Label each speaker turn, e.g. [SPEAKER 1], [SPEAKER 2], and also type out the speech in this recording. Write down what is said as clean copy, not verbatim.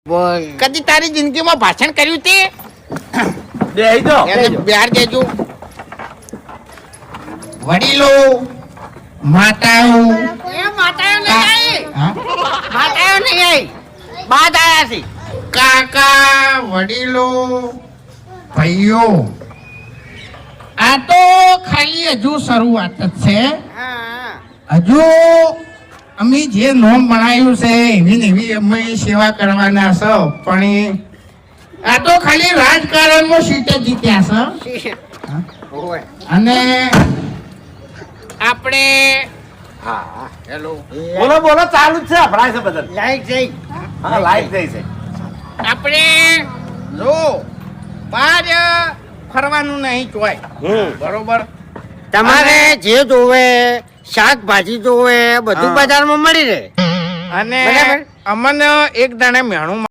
[SPEAKER 1] બોલ.
[SPEAKER 2] કદી તારી જિંદગીમાં ભાષણ કર્યું તે
[SPEAKER 1] બેહજો.
[SPEAKER 2] બિહાર દેજો. વડીલો, માતાઓ,
[SPEAKER 1] એ માતાઓ નહીં આવી.
[SPEAKER 2] હા?
[SPEAKER 1] માતાઓ નહીં આવી. બાદ આયા છે.
[SPEAKER 2] કાકા, વડીલો, ભાઈઓ, આ તો ખાલી હજુ શરૂઆત જ છે.
[SPEAKER 1] હા.
[SPEAKER 2] હજુ અમે જે નોમ બનાવ્યું છે એવી ને એવી અમે સેવા કરવાના છે. પણ આ તો ખાલી રાજકારણમાં સીટ જ જીત્યા છે.
[SPEAKER 1] ઓય.
[SPEAKER 2] અને આપણે હેલો
[SPEAKER 3] બોલો બોલો ચાલુ જ છે ભરાય છે બધા
[SPEAKER 1] લાઈટ જઈ.
[SPEAKER 3] હા લાઈટ થઈ છે
[SPEAKER 2] આપણે જો બહાર ફરવાનું નહીં જોય. બરોબર.
[SPEAKER 1] તમારે જે જોવે શાકભાજી જોવે બધું
[SPEAKER 2] હા.
[SPEAKER 1] બજારમાં મળી રહે.
[SPEAKER 2] અને
[SPEAKER 1] બરાબર.
[SPEAKER 2] અમને એક દાણે મેણું